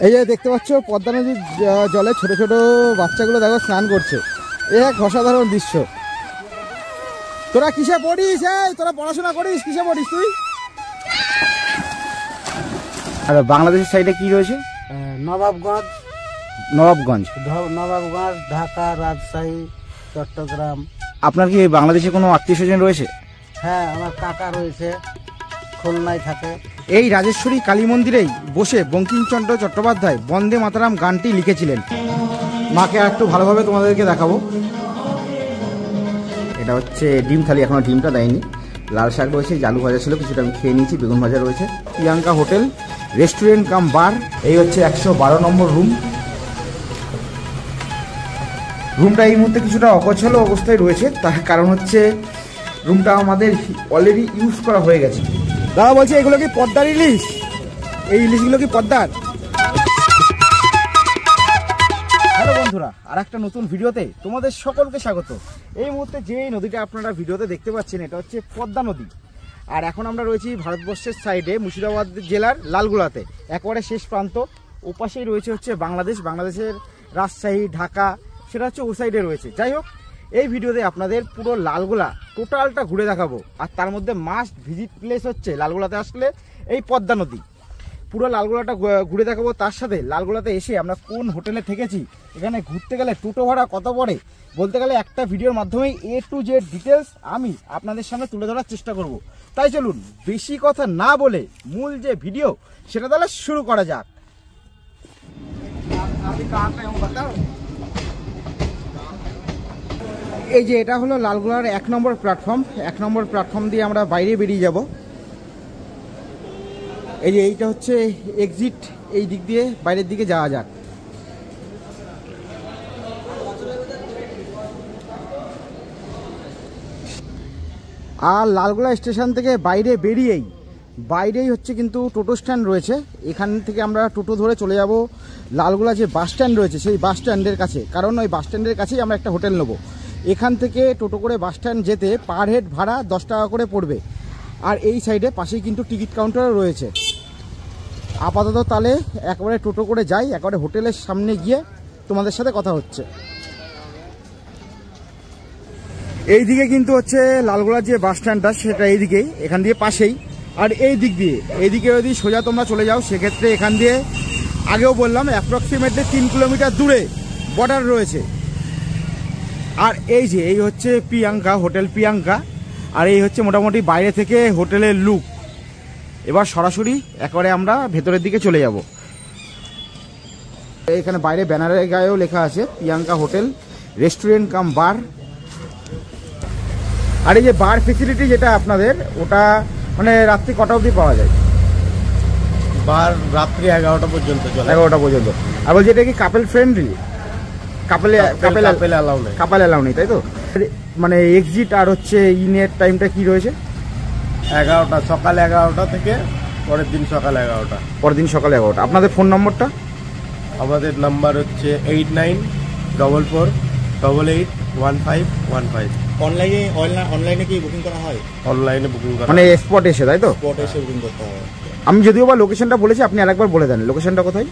এই যে দেখতে পাচ্ছ পদ্মা নদীর জলে ছোট ছোট বাচ্চাগুলো দেখো স্নান করছে। এ এক অসাধারণ দৃশ্য। তোরা কিসে পড়িস? তোরা পড়াশোনা করিস? কিসে পড়িস তুই? আর বাংলাদেশের সাইডে কি রয়েছে? নবাবগঞ্জ, নবাবগঞ্জ, ঢাকা, রাজশাহী, চট্টগ্রাম। আপনার কি বাংলাদেশে কোনো আত্মীয় স্বজন রয়েছে? হ্যাঁ, আমার কাকা রয়েছে, খুলনায় থাকে। এই রাজেশ্বরী কালী মন্দিরেই বসে বঙ্কিমচন্দ্র চট্টোপাধ্যায় বন্দে মাতরম গানটি লিখেছিলেন। মাকে একটু ভালোভাবে তোমাদেরকে দেখাবো। এটা হচ্ছে ডিম থালি, এখনো ডিমটা দেয়নি। লাল শাক রয়েছে, জালু ভাজা ছিল, কিছুটা আমি খেয়ে নিয়েছি, বেগুন ভাজা রয়েছে। প্রিয়াঙ্কা হোটেল রেস্টুরেন্ট কাম বার। এই হচ্ছে 112 নম্বর রুম। রুমটা এই মুহূর্তে কিছুটা অগোছালো অবস্থায় রয়েছে, তার কারণ হচ্ছে রুমটা আমাদের অলরেডি ইউজ করা হয়ে গেছে। দাদা বলছে এগুলো কি পদ্মার ইলিশ? এই ইলিশগুলো কি পদ্মার? হ্যালো বন্ধুরা, আর একটা নতুন ভিডিওতে তোমাদের সকলকে স্বাগত। এই মুহূর্তে যে নদীটা আপনারা ভিডিওতে দেখতে পাচ্ছেন এটা হচ্ছে পদ্মা নদী। আর এখন আমরা রয়েছি ভারতবর্ষের সাইডে মুর্শিদাবাদ জেলার লালগোলাতে, একেবারে শেষ প্রান্ত। ওপাশেই রয়েছে হচ্ছে বাংলাদেশের রাজশাহী, ঢাকা, সেটা হচ্ছে ও সাইডে রয়েছে। যাই হোক, এই ভিডিওতে আপনাদের পুরো লালগোলা টোটালটা ঘুরে দেখাবো। আর তার মধ্যে মাস্ট ভিজিট প্লেস হচ্ছে লালগোলাতে আসলে এই পদ্মা নদী। পুরো লালগোলাটা ঘুরে দেখাবো। তার সাথে লালগোলাতে এসে আমরা কোন হোটেলে থেকেছি, এখানে ঘুরতে গেলে টোটো ভাড়া কত পড়ে, বলতে গেলে একটা ভিডিওর মাধ্যমেই A to Z ডিটেলস আমি আপনাদের সামনে তুলে ধরার চেষ্টা করব। তাই চলুন বেশি কথা না বলে মূল যে ভিডিও সেটা তাহলে শুরু করা যাক। এই যে এটা হলো লালগোলার 1 নম্বর প্ল্যাটফর্ম। 1 নম্বর প্ল্যাটফর্ম দিয়ে আমরা বাইরে বেরিয়ে যাব। এই যে এইটা হচ্ছে এক্সিট, এই দিক দিয়ে বাইরের দিকে যাওয়া যাক। আর লালগোলা স্টেশন থেকে বাইরেই হচ্ছে কিন্তু টোটো স্ট্যান্ড রয়েছে। এখান থেকে আমরা টোটো ধরে চলে যাব লালগোলা যে বাস স্ট্যান্ড রয়েছে সেই বাস স্ট্যান্ডের কাছে, কারণ ওই বাস স্ট্যান্ডের কাছেই আমরা একটা হোটেল নেব। এখান থেকে টোটো করে বাস স্ট্যান্ড যেতে পার হেড ভাড়া 10 টাকা করে পড়বে। আর এই সাইডে পাশেই কিন্তু টিকিট কাউন্টারও রয়েছে। আপাতত তাহলে একেবারে টোটো করে যাই, একেবারে হোটেলের সামনে গিয়ে তোমাদের সাথে কথা হচ্ছে। এই দিকে কিন্তু হচ্ছে লালগোলার যে বাস স্ট্যান্ডটা সেটা এইদিকেই, এখান দিয়ে পাশেই। আর এই দিকে যদি সোজা তোমরা চলে যাও সেক্ষেত্রে এখান দিয়ে আগেও বললাম অ্যাপ্রক্সিমেটলি 3 কিলোমিটার দূরে বর্ডার রয়েছে। আর এই হচ্ছে প্রিয়াঙ্কা হোটেল, প্রিয়াঙ্কা। আর এই হচ্ছে মোটামুটি বাইরে থেকে হোটেলের লুক। এবার সরাসরি একেবারে আমরা ভেতরের দিকে চলে যাব। এখানে বাইরে ব্যানারের গায়েও লেখা আছে প্রিয়াঙ্কা হোটেল রেস্টুরেন্ট কাম বার। আর এই যে বার ফেসিলিটি যেটা আপনাদের, ওটা মানে রাত্রি কটা অবধি পাওয়া যায়? বার রাত্রি 11টা পর্যন্ত চলে। 11টা পর্যন্ত। আর বলছি এটা কি কাপেল ফ্রেন্ডলি? কাপেল অ্যালাউ নেই, তাই তো? মানে এক্সিট আর হচ্ছে ইনের টাইমটা কি রয়েছে? 11টা, সকাল 11টা থেকে পরের দিন সকাল 11টা। আপনাদের ফোন নম্বরটা? আমাদের নাম্বার হচ্ছে 8944881515। অনলাইনে কি বুকিং করা হয়? অনলাইনে বুকিং করা মানে স্পট এসে, তাই তো? স্পট এসে বুকিং করতে হয়। আমি যদিও বা লোকেশনটা বলেছি, আপনি আরেকবার বলে দেন লোকেশনটা কোথায়?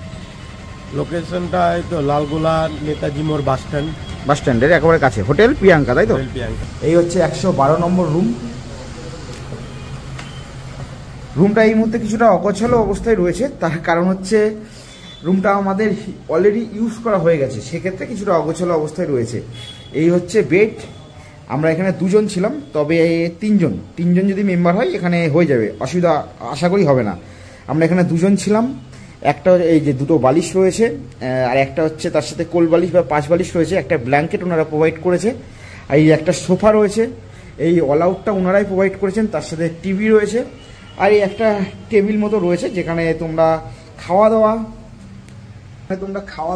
লোকেশনটা এই তো লালগোলা নেতাজি মোড় বাস স্ট্যান্ডের একেবারে কাছে হোটেল প্রিয়াঙ্কা, তাই তো? প্রিয়াঙ্কা। এই হচ্ছে 112 নম্বর রুম। রুমটা এই মুহূর্তে কিছুটা অগোছালো অবস্থায় রয়েছে, তার কারণ হচ্ছে রুমটা আমাদের অলরেডি ইউজ করা হয়ে গেছে, সেক্ষেত্রে কিছুটা অগোছালো অবস্থায় রয়েছে। এই হচ্ছে বেড। আমরা এখানে 2 জন ছিলাম, তবে 3 জন যদি মেম্বার হয় এখানে হয়ে যাবে, অসুবিধা আশা করি হবে না। আমরা এখানে 2 জন ছিলাম। একটা এই যে 2টো বালিশ রয়েছে, আর একটা হচ্ছে তার সাথে কোল বালিশ বা 5 বালিশ রয়েছে। একটা ব্ল্যাঙ্কেট ওনারা প্রোভাইড করেছে। আর এই একটা সোফা রয়েছে, এই অল আউটটা ওনারাই প্রোভাইড করেছেন। তার সাথে টিভি রয়েছে। আর এই একটা টেবিল মতো রয়েছে যেখানে তোমরা খাওয়া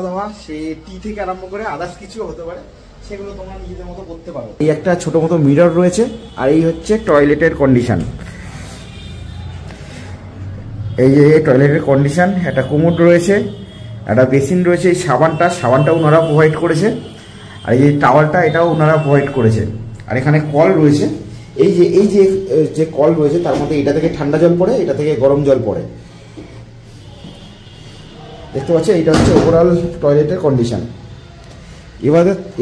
দাওয়া সে টি থেকে আরম্ভ করে আদার্স কিছু হতে পারে, সেগুলো তোমরা নিজেদের মতো করতে পারো। এই একটা ছোট মতো মিরর রয়েছে। আর এই হচ্ছে টয়লেটের কন্ডিশন। এই যে টয়লেটের কন্ডিশন, একটা কোমোড রয়েছে, একটা বেসিন রয়েছে। এই সাবানটা ওনারা প্রোভাইড করেছে। আর এই যে টাওয়ালটা এটাও ওনারা প্রোভাইড করেছে। আর এখানে কল রয়েছে। এই যে কল রয়েছে তার মধ্যে এটা থেকে ঠান্ডা জল পড়ে, এটা থেকে গরম জল পড়ে। দেখতে পাচ্ছ এইটা হচ্ছে ওভারঅল টয়লেটের কন্ডিশন।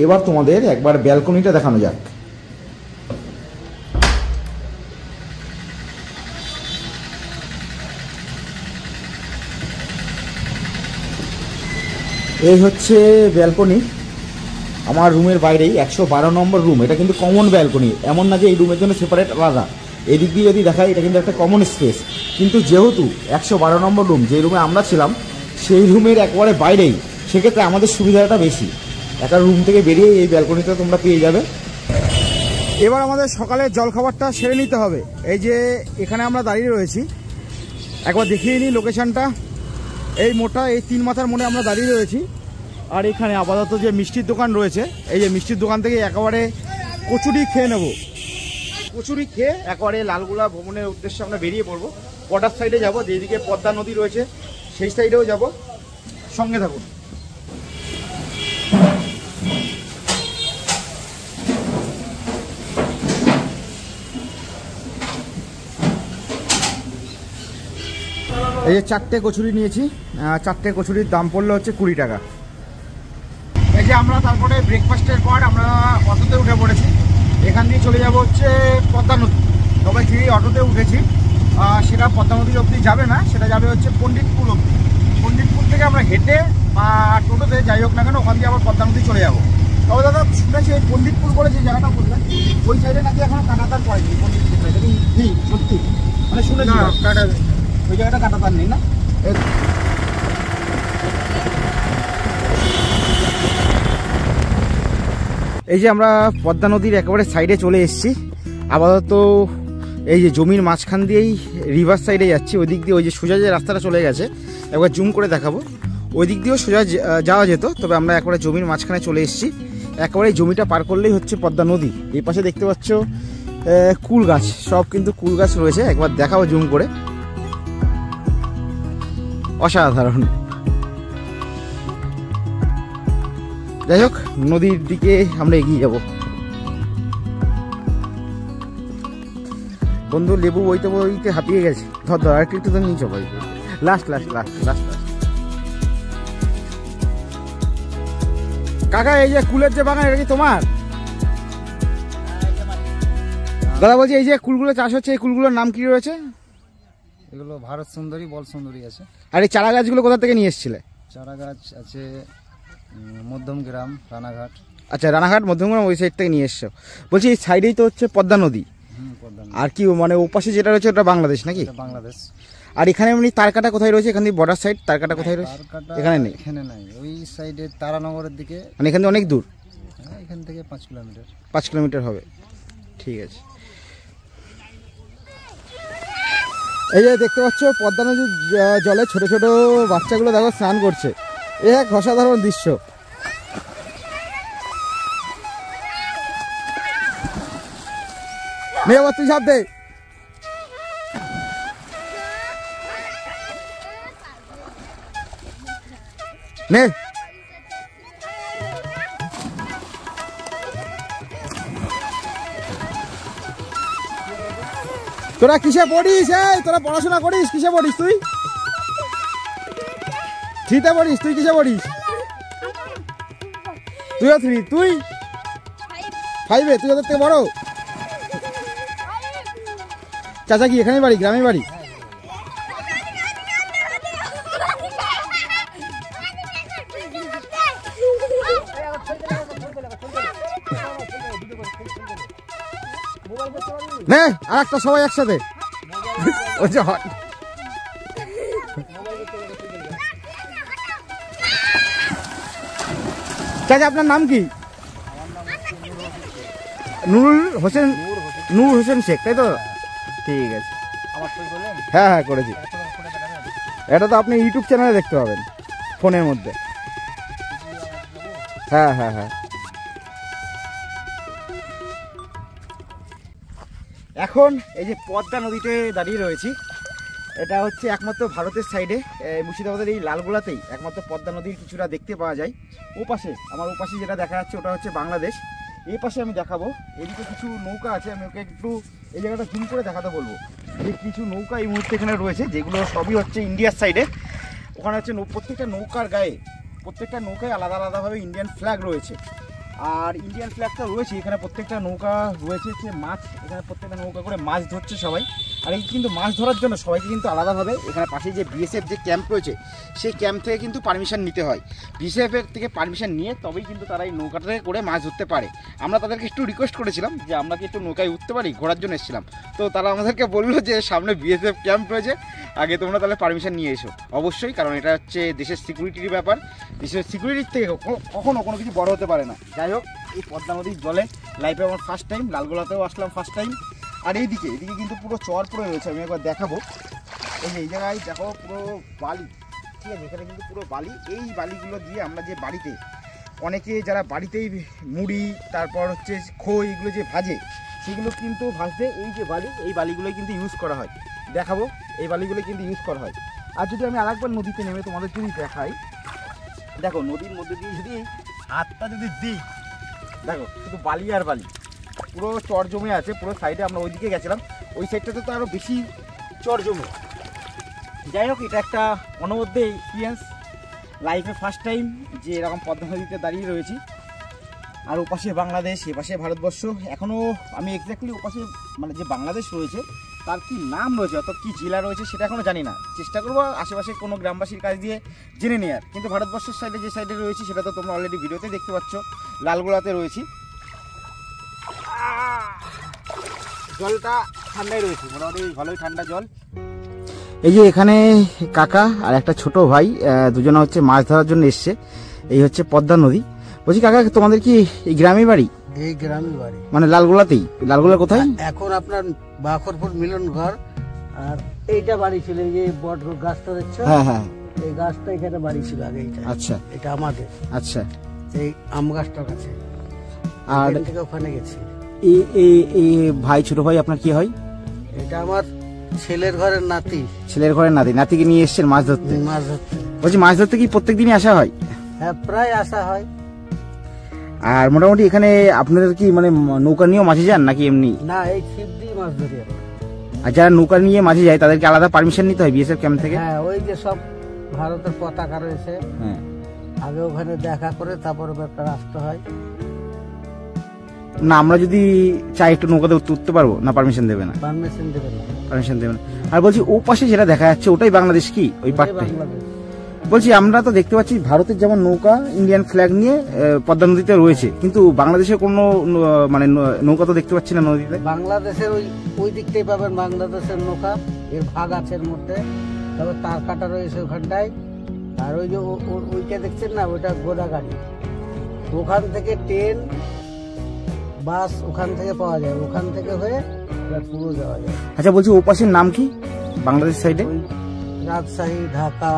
এবার তোমাদের একবার ব্যালকনিটা দেখানো যাক। এই হচ্ছে ব্যালকনি আমার রুমের বাইরেই, 112 নম্বর রুম। এটা কিন্তু কমন ব্যালকনি, এমন না যে এই রুমের জন্য সেপারেট আলাদা। এদিক দিয়ে যদি দেখাই এটা কিন্তু একটা কমন স্পেস, কিন্তু যেহেতু 112 নম্বর রুম যে রুমে আমরা ছিলাম সেই রুমের একবারে বাইরেই, সেক্ষেত্রে আমাদের সুবিধাটা বেশি। একটা রুম থেকে বেরিয়ে এই ব্যালকনিটা তোমরা পেয়ে যাবে। এবার আমাদের সকালের জলখাবারটা সেরে নিতে হবে। এই যে এখানে আমরা দাঁড়িয়ে রয়েছি, একবার দেখিয়ে নিই লোকেশানটা। এই মোটা এই 3 মাথার মোড়ে আমরা দাঁড়িয়ে রয়েছি। আর এখানে আপাতত যে মিষ্টির দোকান রয়েছে, এই যে মিষ্টির দোকান থেকে একেবারে কচুরি খেয়ে নেব। কচুরি খেয়ে একেবারে লালগোলা ভ্রমণের উদ্দেশ্যে আমরা বেরিয়ে পড়বো। বর্ডার সাইডে যাব, যেদিকে পদ্মা নদী রয়েছে সেই সাইডেও যাব, সঙ্গে থাকুন। এই যে 4টে কচুরি নিয়েছি, 4টে কচুরির দাম পড়লো হচ্ছে 20 টাকা। এই যে আমরা তারপরে ব্রেকফাস্টের পর আমরা অটোতে উঠে পড়েছি। এখান দিয়ে চলে যাব হচ্ছে পদ্মা নদী। তবে যে অটোতে উঠেছি সেটা পদ্মা নদীর অবধি যাবে না, সেটা যাবে হচ্ছে পণ্ডিতপুর অবধি। পণ্ডিতপুর থেকে আমরা হেঁটে বা টোটোতে যাই হোক না কেন ওখান দিয়ে আবার পদ্মা নদী চলে যাবো। তবে দাদা শুনেছি এই পণ্ডিতপুর করে যে জায়গাটা বললেন ওই সাইডে নাকি এখন কাঁটাতার পড়েনি। পণ্ডিতপুর এটা কি সত্যি? মানে শুনেছি ওই জায়গাটা কাঁটাতার নেই না? এই যে আমরা পদ্মা নদীর একেবারে সাইডে চলে এসেছি। আপাতত এই যে জমির মাঝখান দিয়েই রিভার সাইডে যাচ্ছি। ওই দিক দিয়ে ওই যে সোজা যে রাস্তাটা চলে গেছে, একবার জুম করে দেখাবো। ওই দিক দিয়েও সোজা যাওয়া যেত, তবে আমরা একেবারে জমির মাঝখানে চলে এসেছি। একেবারে জমিটা পার করলেই হচ্ছে পদ্মা নদী। এই পাশে দেখতে পাচ্ছ কুল গাছ, সব কিন্তু কুল গাছ রয়েছে। একবার দেখাবো জুম করে, অসাধারণ। যাই হোক, নদীর দিকে আমরা এগিয়ে যাব। বন্ধু লেবু বইতে বইতে হাঁপিয়ে গেছে। ধর ধর আরেকটু একটু তো নিয়ে যাবো। Last last last last last. কাকা এই যে কুলের যে বাগান, এটা কি তোমার? দাদা বলছি এই যে কুলগুলো চাষ হচ্ছে, এই কুলগুলোর নাম কি রয়েছে? এগুলো ভারত সুন্দরী, বল সুন্দরী আছে। আর এই চারা গাছগুলো কোথা থেকে নিয়ে এসেছিলে? চারা গাছ আছে মধ্যমগ্রাম, রানাঘাট। আচ্ছা, রানাঘাট মধ্যমগ্রাম ওই সাইড থেকে নিয়ে এসছো। বলছি এই সাইডেই তো হচ্ছে পদ্মা নদী। আর কি মানে ও পাশে যেটা রয়েছে ওটা বাংলাদেশ নাকি? বাংলাদেশ। আর এখানে এমনি তারকাটা কোথায় রয়েছে? এখানে বর্ডার সাইড তারকাটা কোথায় রয়েছে? এখানে নেই। এখানে নাই, ওই সাইডে তারানগরের দিকে। মানে এখান থেকে অনেক দূর? হ্যাঁ, এখান থেকে 5 কিলোমিটার। 5 কিলোমিটার হবে, ঠিক আছে। এই যে দেখতে পাচ্ছ পদ্মা নদীর জলে ছোট ছোট বাচ্চাগুলো দেখো স্নান করছে। এ এক অসাধারণ দৃশ্য। নে আবার তুই ঝাঁপ দে। নে তোরা কিসে পড়িস? তোরা পড়াশোনা করিস? কিসে পড়িস তুই? থ্রিতে পড়িস? তুই কিসে পড়িস? তুইও 3? তুই 5-এ? তুই ওদের থেকে বড়? চাচা কি এখানে বাড়ি, গ্রামে বাড়ি? নে আর একটা সবাই একসাথে। চাচা আপনার নাম কি? নুরুল হোসেন, নূর হোসেন শেখ, তাই তো? ঠিক আছে, হ্যাঁ হ্যাঁ করেছি। এটা তো আপনি ইউটিউব চ্যানেলে দেখতে পাবেন ফোনের মধ্যে। হ্যাঁ হ্যাঁ হ্যাঁ। এখন এই যে পদ্মা নদীতে দাঁড়িয়ে রয়েছি, এটা হচ্ছে একমাত্র ভারতের সাইডে মুর্শিদাবাদের এই লালগোলাতেই একমাত্র পদ্মা নদীর কিছুটা দেখতে পাওয়া যায়। ও পাশে আমার ও পাশে যেটা দেখা যাচ্ছে ওটা হচ্ছে বাংলাদেশ। এই পাশে আমি দেখাবো, এদিকে কিছু নৌকা আছে, আমি ওকে একটু এই জায়গাটা জুম করে দেখাতে বলবো। যে কিছু নৌকা এই মুহূর্তে এখানে রয়েছে, যেগুলো সবই হচ্ছে ইন্ডিয়ার সাইডে। ওখানে হচ্ছে প্রত্যেকটা নৌকায় আলাদা আলাদাভাবে ইন্ডিয়ান ফ্ল্যাগ রয়েছে। আর ইন্ডিয়ান ফ্ল্যাগটা রয়েছে এখানে, প্রত্যেকটা নৌকা রয়েছে হচ্ছে মাছ, এখানে প্রত্যেকটা নৌকা করে মাছ ধরছে সবাই। আর এই কিন্তু মাছ ধরার জন্য সবাইকে কিন্তু আলাদাভাবে এখানে পাশে যে বিএসএফ যে ক্যাম্প রয়েছে সেই ক্যাম্প থেকে কিন্তু পারমিশন নিতে হয়। বিএসএফের থেকে পারমিশন নিয়ে তবেই কিন্তু তারা এই নৌকাটাকে করে মাছ ধরতে পারে। আমরা তাদেরকে একটু রিকোয়েস্ট করেছিলাম যে আমরা কি একটু নৌকায় উঠতে পারি, ঘোরার জন্য এসেছিলাম। তো তারা আমাদেরকে বললো যে সামনে বিএসএফ ক্যাম্প রয়েছে, আগে তোমরা তাহলে পারমিশন নিয়ে এসো। অবশ্যই, কারণ এটা হচ্ছে দেশের সিকিউরিটির ব্যাপার, দেশের সিকিউরিটির থেকে কখনো কোনো কিছু বড় হতে পারে না। যাই হোক, এই পদ্মা নদীর জলে লাইফে আমার ফার্স্ট টাইম, লালগোলাতেও আসলাম ফার্স্ট টাইম। আর এদিকে কিন্তু পুরো চর পড়ে রয়েছে, আমি একবার দেখাবো। এই জায়গায় দেখো পুরো বালি, ঠিক আছে, এখানে কিন্তু পুরো বালি। এই বালিগুলো দিয়ে আমরা যে বাড়িতে অনেকে যারা বাড়িতেই মুড়ি তারপর হচ্ছে খই এগুলো যে ভাজে, সেগুলো কিন্তু ভাজতে এই যে বালি, এই বালিগুলোই কিন্তু ইউজ করা হয়। দেখাবো, এই বালিগুলো কিন্তু ইউজ করা হয়। আর যদি আমি আরেকবার নদীতে নেমে তোমাদের যদি দেখাই, দেখো নদীর মধ্যে দিয়ে যদি হাতটা যদি দিই, দেখো শুধু বালি আর বালি, পুরো চর জমে আছে পুরো সাইডে। আমরা ওইদিকে গেছিলাম, ওই সাইডটাতে তো আরও বেশি চর জমে। যাই হোক, এটা একটা অনবদ্য এক্সপিরিয়েন্স, লাইফে ফার্স্ট টাইম যে এরকম পদ্মা নদীতে দাঁড়িয়ে রয়েছি। আর ওপাশে বাংলাদেশ, এপাশে ভারতবর্ষ। এখনও আমি এক্স্যাক্টলি ওপাশে মানে যে বাংলাদেশ রয়েছে তার কি নাম রয়েছে অর্থাৎ কী জেলা রয়েছে সেটা এখনও জানি না। চেষ্টা করবো আশেপাশে কোনো গ্রামবাসীর কাছ দিয়ে জেনে নেওয়ার। কিন্তু ভারতবর্ষের সাইডে যে সাইডে রয়েছে সেটা তো তোমরা অলরেডি ভিডিওতে দেখতে পাচ্ছ, লালগোলাতে রয়েছি। জলটা ঠান্ডাই রয়েছে, মোটামুটি ভালোই ঠান্ডা জল। এই যে এখানে কাকা আর একটা ছোট ভাই, দুজনে হচ্ছে মাছ ধরার জন্য এসছে। এই হচ্ছে পদ্মা নদী। বলছি কাকা, তোমাদের কি এই গ্রামে বাড়ি? এই গ্রামের বাড়ি, মানে লালগোলাতেই? লালগোলা কোথায়? এখন আপনার বাখরপুর মিলন ঘর। আর এইটা বাড়ি ছিল, এই যে বট গাছটা দেখছো? হ্যাঁ হ্যাঁ, এই গাছটা এখানে বাড়ি ছিল আগে। এইটা, আচ্ছা, এটা আমাদের। আচ্ছা, এই আম গাছটার কাছে। আর এখান থেকে ওখানে গেছি। এই ভাই, ছোট ভাই আপনার কি হয়? এটা আমার ছেলের ঘরের নাতি। ছেলের ঘরের নাতি? নাতিকে নিয়ে এসছেন মাছ ধরতে? মাছ ধরতে। বলছি মাছ ধরতে কি প্রত্যেকদিনই আসা হয়? হ্যাঁ, প্রায় আসা হয়। আর মোটামুটি এখানে আপনাদের কি মানে নৌকা নিয়েও মাঝে যান নাকি এমনি? না, এই ছিপ দিয়ে মাছ ধরি আমরা। আর যারা নৌকা নিয়ে মাঝে যায় তাদেরকে আলাদা পারমিশন নিতে হয় বিএসএফ ক্যাম্প থেকে? হ্যাঁ, ওই যে সব ভারতের পতাকা রয়েছে, হ্যাঁ, আগে ওখানে দেখা করে তারপরে একটা রাস্তা হয়। না আমরা যদি চাই একটু নৌকাতে উঠতে পারবো না? পারমিশন দেবে না? পারমিশন দেবে না। পারমিশন দেবে না। আর বলছি ও পাশে যেটা দেখা যাচ্ছে ওটাই বাংলাদেশ কি? ওই পাটটাই? বাংলাদেশ। বলছি আমরা তো দেখতে পাচ্ছি ভারতের যেমন নৌকা ইন্ডিয়ান ফ্ল্যাগ নিয়ে পদ্মা নদীতে রয়েছে, কিন্তু বাংলাদেশের কোনো মানে নৌকা তো দেখতে পাচ্ছি না নদীতে। বাংলাদেশের ওই দিকটাই পাবেন বাংলাদেশের নৌকা, এর ভাগ আছে এর মধ্যে। তবে তার কাটা রয়েছে ওখানটায়। আর ওই যে ওইটা দেখছেন না, ওইটা গোদাগাড়ি। ওখান থেকে ট্রেন বাস ওখান থেকে পাওয়া যায়, ওখান থেকে হয়ে পুরো যাওয়া যায়। আচ্ছা, বলছি ও পাশের নাম কি বাংলাদেশ সাইডে? ওই রাজশাহী, ঢাকা।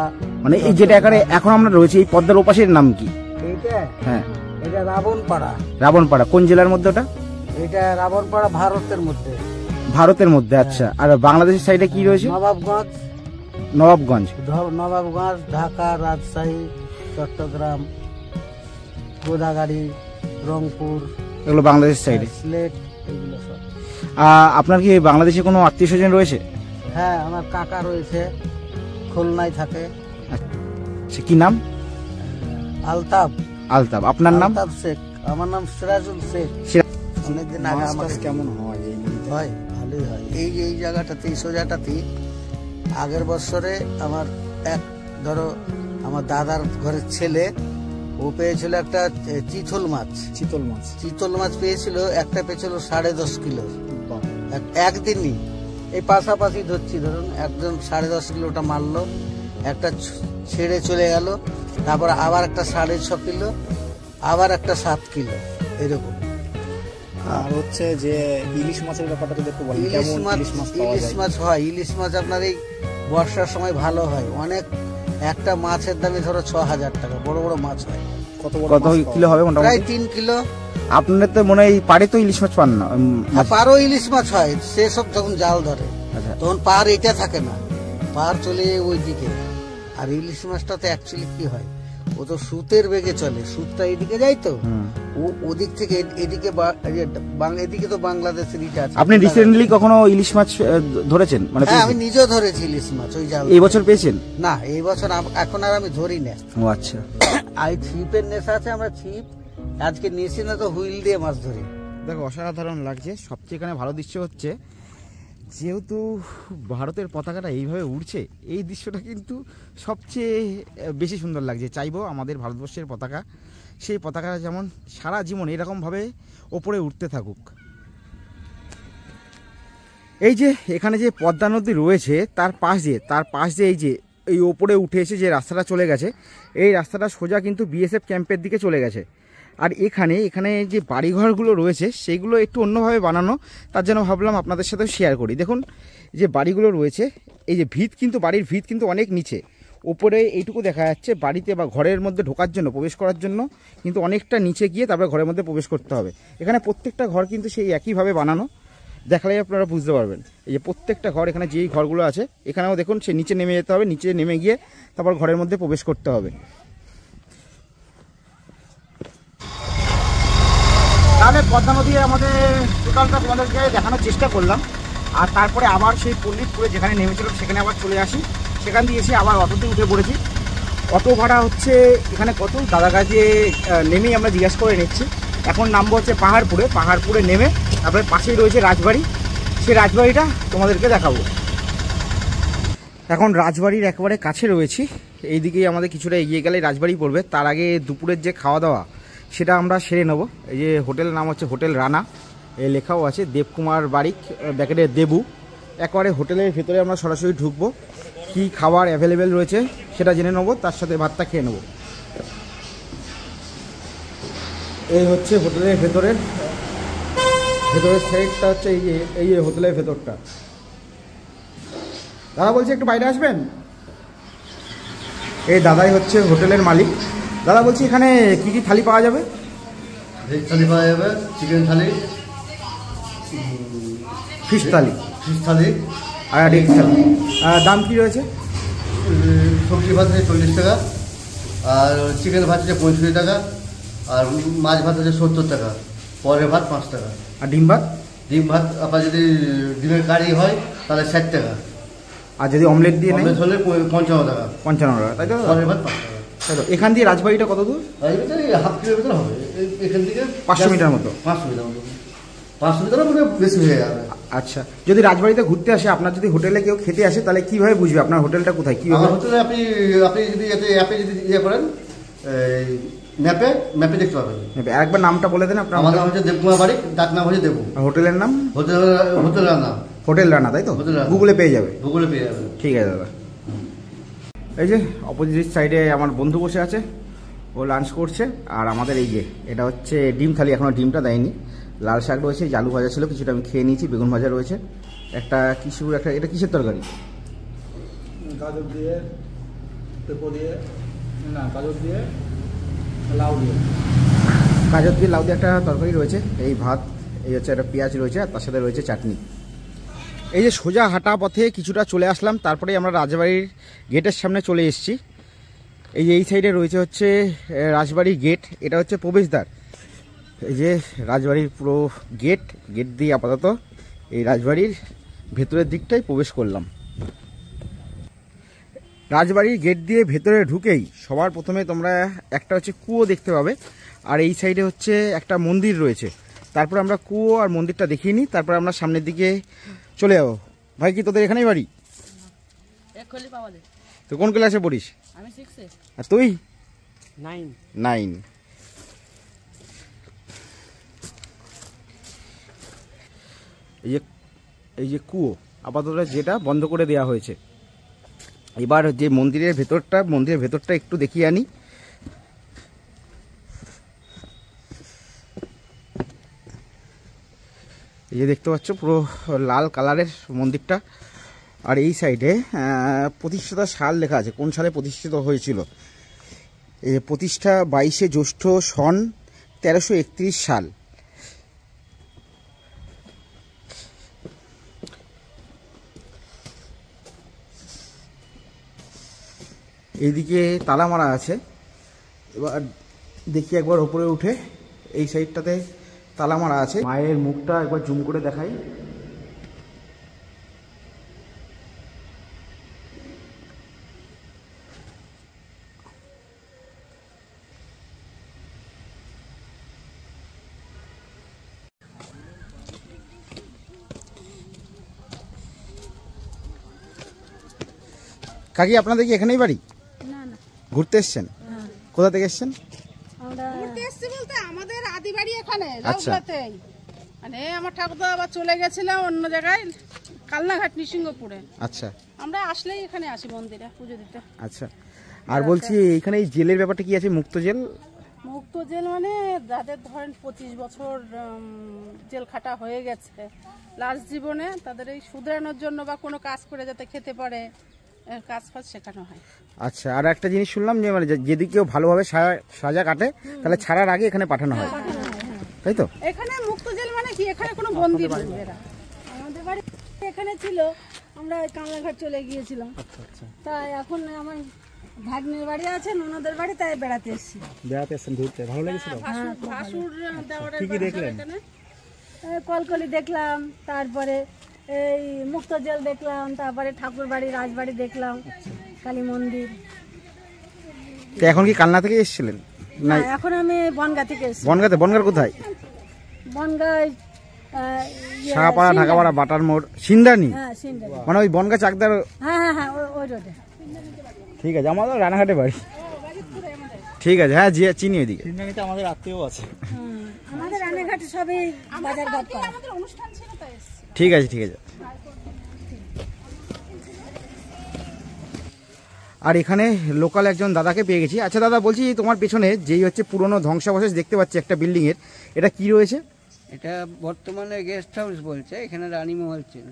মানে এই যেটা এখানে এখন আমরা রয়েছে এই পদ্মার ওপাশের নাম কি? এইটা, হ্যাঁ, এটা রাবণপাড়া। রাবণপাড়া কোন জেলার মধ্যে ওটা? এটা রাবণপাড়া ভারতের মধ্যে। ভারতের মধ্যে, আচ্ছা। আর বাংলাদেশের সাইডে কি রয়েছে? নবাবগঞ্জ। নবাবগঞ্জ, নবাবগঞ্জ, ঢাকা, রাজশাহী, চট্টগ্রাম, গোদাগাড়ি, রংপুর, এগুলো বাংলাদেশের সাইডে। সিলেট, এগুলো সব। আপনার কি বাংলাদেশে কোনো আত্মীয় স্বজন রয়েছে? হ্যাঁ, আমার কাকা রয়েছে, খুলনায় থাকে। আচ্ছা, কি নাম? আলতাফ। আলতাফ। আপনার নাম? আলতাফ শেখ। আমার নাম সিরাজুল শেখ। অনেকদিন আগে আমাকে। কেমন হয়? হয়, ভালোই হয়। এই জায়গাটাতে, এই সোজাটাতে আগের বছরে আমার ধরো আমার দাদার ঘরের ছেলে, ও পেয়েছিল একটা চিতল মাছ। চিতল মাছ পেয়েছিল, একটা পেয়েছিল 10.5 কিলো একদিনই। এই পাশাপাশি ধরছি, ধরুন একজন 10.5 কিলোটা মারলো, একটা ছেড়ে চলে গেল, তারপর আবার একটা 6.5 কিলো, আবার একটা 7 কিলো, এরকম। আর হচ্ছে যে ইলিশ মাছের ব্যাপারটা যদি একটু বলেন। ইলিশ মাছ হয়। ইলিশ মাছ আপনার এই বর্ষার সময় ভালো হয় অনেক। একটা মাছের দামে ধরো 6,000 টাকা, বড় বড় মাছ হয়। কত কিলো হবে মোটামুটি? প্রায় 3 কিলো। আপনার তো মনে হয় পাড়ে তো ইলিশ মাছ পান না? পারও ইলিশ মাছ হয়, সেসব যখন জাল ধরে তখন পার এটা থাকে না, পার চলে ওই দিকে। আর ইলিশ মাছটাতে অ্যাকচুয়ালি কি হয়, ও তো সুতের বেগে চলে, সুতটা এদিকে যায় তো, ও ওদিক থেকে এদিকে এদিকে তো বাংলাদেশের ইটা আছে। আপনি রিসেন্টলি কখনো ইলিশ মাছ ধরেছেন? মানে হ্যাঁ, আমি নিজেও ধরেছি ইলিশ মাছ ওই জাল। এই বছর পেয়েছেন? না, এই বছর এখন আর আমি ধরি না। ও আচ্ছা। আর ছিপের নেশা আছে, আমরা ছিপ আজকে নিয়েছি না তো হুইল দিয়ে মাছ ধরি। দেখো অসাধারণ লাগছে। সবচেয়ে এখানে ভালো দৃশ্য হচ্ছে যেহেতু ভারতের পতাকাটা এইভাবে উড়ছে, এই দৃশ্যটা কিন্তু সবচেয়ে বেশি সুন্দর লাগছে। চাইবো আমাদের ভারতবর্ষের পতাকা, সেই পতাকাটা যেমন সারা জীবন এরকমভাবে ওপরে উঠতে থাকুক। এই যে এখানে যে পদ্মা নদী রয়েছে তার পাশ দিয়ে এই ওপরে উঠে এসে যে রাস্তাটা চলে গেছে, এই রাস্তাটা সোজা কিন্তু বিএসএফ ক্যাম্পের দিকে চলে গেছে। আর এখানে যে বাড়িঘরগুলো রয়েছে সেইগুলো একটু অন্যভাবে বানানো, তার জন্য ভাবলাম আপনাদের সাথে শেয়ার করি। দেখুন যে বাড়িগুলো রয়েছে, এই যে ভিত কিন্তু বাড়ির ভিত কিন্তু অনেক নিচে, ওপরে এইটুকু দেখা যাচ্ছে। বাড়িতে বা ঘরের মধ্যে ঢোকার জন্য, প্রবেশ করার জন্য কিন্তু অনেকটা নিচে গিয়ে তারপরে ঘরের মধ্যে প্রবেশ করতে হবে। এখানে প্রত্যেকটা ঘর কিন্তু সেই একইভাবে বানানো, দেখালেই আপনারা বুঝতে পারবেন। এই যে প্রত্যেকটা ঘর, এখানে যেই ঘরগুলো আছে এখানেও দেখুন সে নিচে নেমে যেতে হবে, নিচে নেমে গিয়ে তারপর ঘরের মধ্যে প্রবেশ করতে হবে। তাহলে পদ্মা নদী আমাদের টোটালটা তোমাদেরকে দেখানোর চেষ্টা করলাম। আর তারপরে আবার সেই পল্লীপুরে যেখানে নেমেছিলাম সেখানে আবার চলে আসি। সেখান দিয়ে এসে আবার অটোতে উঠে পড়েছি। অটো ভাড়া হচ্ছে এখানে কত, দাদার কাছে নেমেই আমরা জিজ্ঞাসা করে নিচ্ছি। এখন নামবো হচ্ছে পাহাড়পুরে নেমে তারপরে পাশেই রয়েছে রাজবাড়ি, সেই রাজবাড়িটা তোমাদেরকে দেখাবো। এখন রাজবাড়ির একেবারে কাছে রয়েছি, এইদিকেই আমাদের কিছুটা এগিয়ে গেলে রাজবাড়ি পড়বে। তার আগে দুপুরের যে খাওয়া দাওয়া সেটা আমরা সেরে নেবো। এই যে হোটেলের নাম হচ্ছে হোটেল রানা, এই লেখাও আছে দেবকুমার বারিক, ব্যাকেটে দেবু। একেবারে হোটেলের ভেতরে আমরা সরাসরি ঢুকবো, কি খাবার অ্যাভেলেবেল রয়েছে সেটা জেনে নেবো, তার সাথে ভাতটা খেয়ে নেবো। এই হচ্ছে হোটেলের ভেতরের সাইডটা হচ্ছে এই যে হোটেলের ভেতরটা। দাদা বলছি একটু বাইরে আসবেন। এই দাদাই হচ্ছে হোটেলের মালিক। দাদা বলছি এখানে কি কি থালি পাওয়া যাবে? ভেজ থালি পাওয়া যাবে, চিকেন থালি, ফিশ থালি আর এগ থালি। দাম কি রয়েছে? সবজি ভাত আছে 40 টাকা, আর চিকেন ভাত আছে 65 টাকা, আর মাছ ভাত আছে 70 টাকা, পরের ভাত 5 টাকা। আর ডিম ভাত আপনার যদি ডিমের কারি হয় তাহলে 60 টাকা, আর যদি অমলেট দিয়ে নেই হলে 55 টাকা। 55 টাকা, তাই তো? পরের ভাত 5 টাকা। তাই তো। এখান দিয়ে রাজবাড়িটা কত দূর? হাফ কিলোমিটার হবে এখান থেকে, 500 মিটার মতো। 500 মিটার মতো, 500 মিটার মানে বেশি হয়ে যাবে। আচ্ছা, যদি রাজবাড়িতে ঘুরতে আসে, আপনার যদি হোটেলে কেউ খেতে আসে, তাহলে কিভাবে বুঝবে আপনার হোটেলটা কোথায়? কিভাবে? আমার হোটেলে আপনি যদি অ্যাপে যদি ইয়ে করেন, ম্যাপে দেখতে পাবেন। একবার নামটা বলে দেন আপনার। আমার নাম হচ্ছে দেবকুমার বাড়ি, ডাক নাম হচ্ছে দেবু। হোটেলের নাম হোটেল রানা। হোটেল রানা, তাই তো? গুগলে পেয়ে যাবে। গুগলে পেয়ে যাবে। ঠিক আছে দাদা। এই যে অপোজিট সাইডে আমার বন্ধু বসে আছে, ও লাঞ্চ করছে। আর আমাদের এই যে এটা হচ্ছে ডিম থালি, এখনও ডিমটা দেয়নি। লাল শাক রয়েছে, আলু ভাজা ছিল কিছুটা, আমি খেয়ে নিয়েছি। বেগুন ভাজা রয়েছে, একটা কিসুর একটা, এটা কিসের তরকারি? গাজর দিয়ে, পেঁপো দিয়ে, না গাজর দিয়ে, লাউ দিয়ে, গাজর দিয়ে লাউ দিয়ে একটা তরকারি রয়েছে। এই ভাত, এই হচ্ছে একটা পেঁয়াজ রয়েছে, আর তার সাথে রয়েছে চাটনি। এই যে সোজা হাঁটা পথে কিছুটা চলে আসলাম, তারপরে আমরা রাজবাড়ির গেটের সামনে চলে এসেছি। এই যে এই সাইডে রয়েছে হচ্ছে রাজবাড়ির গেট, এটা হচ্ছে প্রবেশদ্বার। এই যে রাজবাড়ির পুরো গেট দিয়ে আপাতত এই রাজবাড়ির ভেতরের দিকটাই প্রবেশ করলাম। রাজবাড়ির গেট দিয়ে ভেতরে ঢুকেই সবার প্রথমে তোমরা একটা হচ্ছে কুয়ো দেখতে পাবে, আর এই সাইডে হচ্ছে একটা মন্দির রয়েছে। তারপর আমরা কুয়ো আর মন্দিরটা দেখিয়ে নিই, তারপর আমরা সামনের দিকে চলে যাবো। ভাই কি তোদের এখানেই বাড়ি? তো কোন ক্লাসে পড়িস? আমি 6 এ। আর তুই? 9। এই যে কুয়ো আপাতত যেটা বন্ধ করে দেওয়া হয়েছে। এবার যে মন্দিরের ভেতরটা একটু দেখিয়ে আনি। এই যে দেখতে পাচ্ছ পুরো লাল কালারের মন্দিরটা। আর এই সাইডে প্রতিষ্ঠাতা সাল লেখা আছে, কোন সালে প্রতিষ্ঠিত হয়েছিল। এই প্রতিষ্ঠা 22শে জ্যৈষ্ঠ সন 1331 সাল। এইদিকে তালা মারা আছে, এবার দেখি একবার ওপরে উঠে, এই সাইডটাতে তালা মারা আছে। মায়ের মুখটা একবার জুম করে দেখাই। কাকি আপনাদের কি এখানেই বাড়ি? না না, ঘুরতে এসছেন? কোথা থেকে এসছেন? আমরা ঘুরতে এসেছি বলতে আমাদের আদি বাড়ি এখানে আচ্ছা। লাউলাতেই। মানে আমার ঠাকুরদা আবার চলে গেছিলাম অন্য জায়গায়, কালনাঘাট নৃসিংহপুরে। আচ্ছা আমরা আসলেই এখানে আসি মন্দিরে পুজো দিতে। আচ্ছা। আর বলছি এইখানে এই জেলের ব্যাপারটা কি আছে? মুক্ত জেল? মুক্ত জেল মানে যাদের ধরেন 25 বছর জেল খাটা হয়ে গেছে লাস্ট জীবনে, তাদের এই শুধরানোর জন্য বা কোনো কাজ করে যাতে খেতে পারে, কাজ ফাজ শেখানো হয়। আচ্ছা। আর একটা জিনিস শুনলাম যে মানে যদি কেউ ভালোভাবে সাজা কাটে তাহলে ছাড়ার আগে এখানে পাঠানো হয়, তাই তো? এখানে মুক্ত জেল মানে কি, এখানে কোনো বন্দী নেই। এরা আমাদের বাড়ি এখানে ছিল, আমরা কামলাঘাট চলে গিয়েছিলাম। তাই এখন আমার ভাগ্নের বাড়ি আছে, ননদের বাড়ি, তাই বেড়াতে এসেছি। বেড়াতে এসেছেন, ঘুরতে ভালো লেগেছিল? ভাসুর দেওয়ারের কি কি দেখলেন? কলকলি দেখলাম, তারপরে এই মুক্ত জেল দেখলাম, তারপরে ঠাকুর বাড়ি রাজবাড়ি দেখলাম, কালী মন্দির। তো এখন কি কালনা থেকে এসেছিলেন? না, এখন আমি বনগা থেকে এসেছি। বনগাতে? বনগার কোথায়? বনগায় সাগাপাড়া, ঢাকাপাড়া, বাটার মোড়, সিন্দানি? হ্যাঁ, সিন্দানি। মানে ওই বনগা চাকদার? হ্যাঁ হ্যাঁ হ্যাঁ, ওই রোডে। ঠিক আছে, আমাদের রানাঘাটে বাড়ি। ঠিক আছে, হ্যাঁ চিনি ওইদিকে। সিন্দানিতে আমাদের আত্মীয় আছে। আমাদের রানাঘাটে সবই বাজার ঘাট করে। আমাদের অনুষ্ঠান ছিল তাই এসেছি। ঠিক আছে, ঠিক আছে। আর এখানে লোকাল একজন দাদাকে পেয়ে গেছি। আচ্ছা দাদা, বলছি তোমার পেছনে যেই হচ্ছে পুরনো ধ্বংসাবশেষ দেখতে পাচ্ছি একটা বিল্ডিং এর, এটা কি রয়েছে? এটা বর্তমানে গেস্ট হাউস বলছে, এখানে রানীমহল ছিল,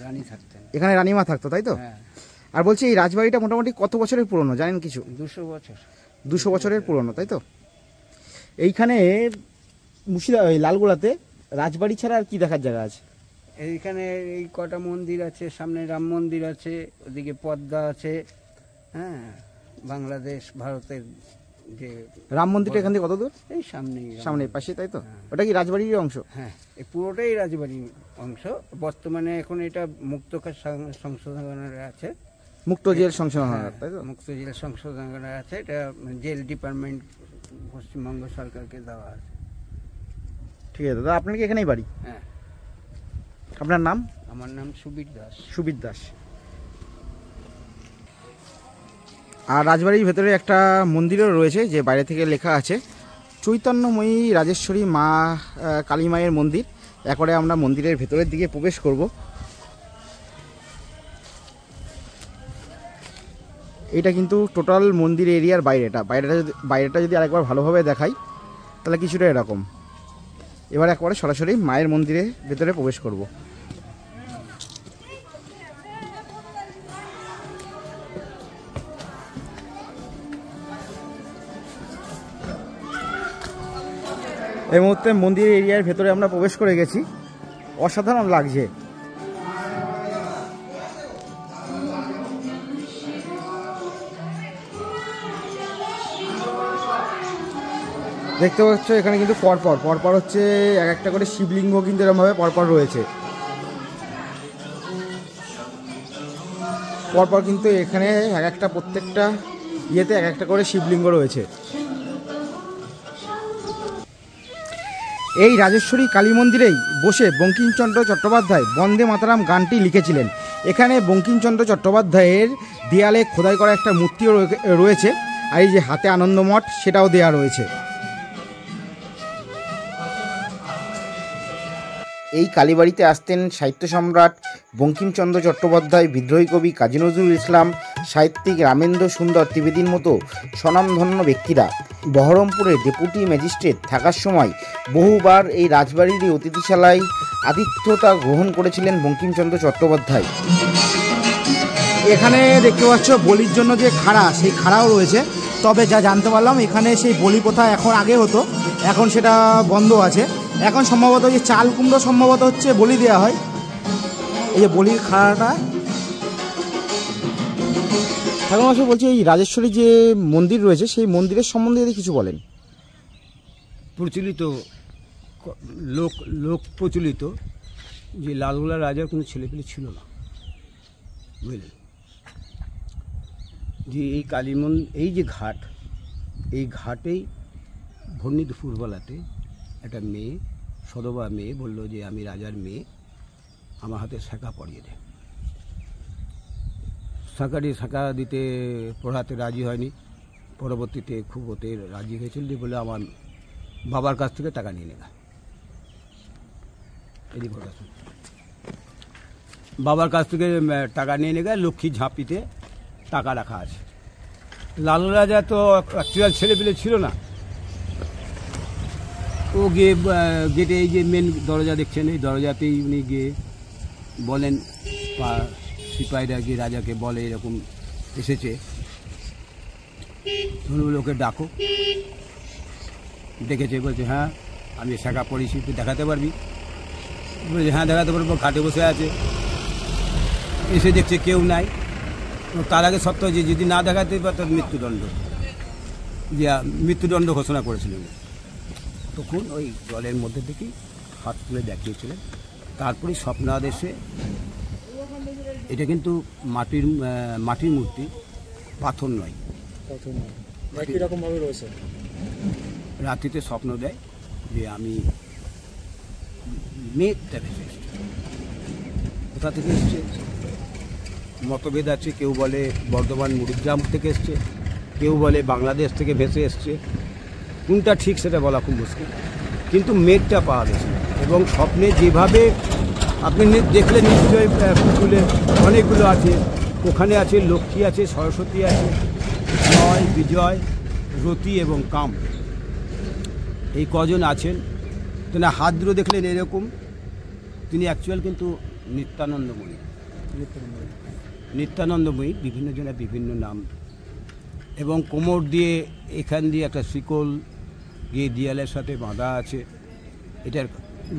রানী থাকতেন এখানে রানীমা থাকতো, তাই তো? হ্যাঁ। আর বলছি এই রাজবাড়িটা মোটামুটি কত বছরের পুরনো জানেন কিছু? 200 বছর। 200 বছরের পুরনো, তাই তো? এইখানে ওই লালগোলাতে রাজবাড়ি ছাড়া আর কি দেখার জায়গা আছে? এইখানে এই কটা মন্দির আছে, সামনে রাম মন্দির আছে, ওদিকে পদ্মা আছে। হ্যাঁ, বাংলাদেশ ভারতের যে রাম মন্দিরটা এখান থেকে কত দূর? এই সামনেই, সামনে পাশে, তাই তো? ওটা কি রাজবাড়ির অংশ? হ্যাঁ, এই পুরোটাই রাজবাড়ির অংশ। বর্তমানে এখন এটা মুক্তকার সংশোধনাগারে আছে। মুক্ত জেল সংশোধনাগার, তাই তো? মুক্ত জেল সংশোধনাগারে আছে। এটা জেল ডিপার্টমেন্ট পশ্চিমবঙ্গ সরকারকে দেওয়া আছে। ঠিক আছে দাদা, আপনার কি এখানেই বাড়ি? হ্যাঁ। আপনার নাম? আমার নাম সুবীর দাস। সুবীর দাস। আর রাজবাড়ির ভেতরে একটা মন্দিরও রয়েছে, যে বাইরে থেকে লেখা আছে চৈতন্যময়ী রাজেশ্বরী মা কালী মায়ের মন্দির। একবারে আমরা মন্দিরের ভেতরের দিকে প্রবেশ করব। এটা কিন্তু টোটাল মন্দির এরিয়ার বাইরেটা। বাইরেটা যদি আরেকবার ভালোভাবে দেখাই তাহলে কিছুটা এরকম। এবার একবারে সরাসরি মায়ের মন্দিরের ভেতরে প্রবেশ করব। এই মুহূর্তে মন্দির এরিয়ার ভেতরে আমরা প্রবেশ করে গেছি। অসাধারণ লাগছে। দেখতে পাচ্ছ এখানে কিন্তু পরপর হচ্ছে এক একটা করে শিবলিঙ্গ কিন্তু এরকমভাবে পরপর রয়েছে। পরপর কিন্তু এখানে এক একটা প্রত্যেকটা ইয়েতে এক একটা করে শিবলিঙ্গ রয়েছে। এই রাজেশ্বরী কালী মন্দিরেই বসে বঙ্কিমচন্দ্র চট্টোপাধ্যায় বন্দে মাতরম গানটি লিখেছিলেন। এখানে বঙ্কিমচন্দ্র চট্টোপাধ্যায়ের দেয়ালে খোদাই করা একটা মূর্তিও রয়েছে। আর এই যে হাতে আনন্দমঠ, সেটাও দেয়া রয়েছে। এই কালীবাড়িতে আসতেন সাহিত্য সম্রাট বঙ্কিমচন্দ্র চট্টোপাধ্যায়, বিদ্রোহী কবি কাজী নজরুল ইসলাম, সাহিত্যিক রামেন্দ্র সুন্দর ত্রিবেদীর মতো স্বনামধন্য ব্যক্তিরা। বহরমপুরে ডেপুটি ম্যাজিস্ট্রেট থাকার সময় বহুবার এই রাজবাড়ির অতিথিশালায় আতিথ্যতা গ্রহণ করেছিলেন বঙ্কিমচন্দ্র চট্টোপাধ্যায়। এখানে দেখতে পাচ্ছ বলির জন্য যে খাড়া, সেই খাড়াও রয়েছে। তবে যা জানতে পারলাম এখানে সেই বলি প্রথা এখন আগে হতো, এখন সেটা বন্ধ আছে। এখন সম্ভবত যে চাল কুমড়ো সম্ভবত হচ্ছে বলি দেওয়া হয়। এই যে বলির খাড়াটা, ঠাকুর মশাই বলছি, এই রাজেশ্বরী যে মন্দির রয়েছে সেই মন্দিরের সম্বন্ধে যদি কিছু বলেন। প্রচলিত লোক প্রচলিত যে লালগোলা রাজার কোনো ছেলেপেলে ছিল না, বুঝলেন, যে এই এই যে ঘাট, এই ঘাটেই ভন্নি দুপুরবেলাতে একটা মেয়ে, সদবা মেয়ে বলল যে আমি রাজার মেয়ে, আমার হাতে শাঁখা পরিয়ে দে। শাঁখা দিতে পড়াতে রাজি হয়নি, পরবর্তীতে খুব ওতে রাজি হয়েছিল, যে বলে আমার বাবার কাছ থেকে টাকা নিয়ে নেগা। এদিক কথা শুন, বাবার কাছ থেকে টাকা নিয়ে নেগা, লক্ষ্মী ঝাঁপিতে টাকা রাখা আছে। লাল রাজা তো অ্যাকচুয়াল ছেলেপেলে ছিল না, ও গিয়ে গেটে এই যে মেন দরজা দেখছেন, এই দরজাতেই উনি গিয়ে বলেন, সিপাহীরা গিয়ে রাজাকে বলে এরকম এসেছে, ওকে ডাকো। ডেকেছে, বলছে হ্যাঁ আমি শাঁখা পড়েছি, তুই দেখাতে পারবি? বলছে হ্যাঁ দেখাতে পারবো। ঘাটে বসে আছে, এসে দেখছে কেউ নাই। তার আগে সত্য যে যদি না দেখাতে পারত মৃত্যুদণ্ড ঘোষণা করেছিলেন। তখন ওই জলের মধ্যে থেকেই হাত তুলে দেখিয়েছিলেন। তারপরে স্বপ্নাদেশে, এটা কিন্তু মাটির মূর্তি, পাথর নয়। কীরকমভাবে রয়েছে? রাত্রিতে স্বপ্ন দেয় যে আমি মেয়েটা ভেসে এসছি। কোথা থেকে এসছে মতভেদ আছে, কেউ বলে বর্ধমান মুড়িগ্রাম থেকে এসছে, কেউ বলে বাংলাদেশ থেকে ভেসে এসছে। কোনটা ঠিক সেটা বলা খুব মুশকিল, কিন্তু মেঘটা পাওয়া গেছে। এবং স্বপ্নে যেভাবে আপনি দেখলে নিশ্চয়ই পুতুলে অনেকগুলো আছে, ওখানে আছে লক্ষ্মী আছে, সরস্বতী আছে, জয়, বিজয়, রতি এবং কাম, এই কজন আছেন। তেনা হাত দুটো দেখলেন এরকম, তিনি অ্যাকচুয়াল কিন্তু নিত্যানন্দময়ী, বিভিন্ন জনের বিভিন্ন নাম। এবং কোমর দিয়ে এখান দিয়ে একটা শিকল গিয়ে দেয়ালের সাথে বাঁধা আছে। এটার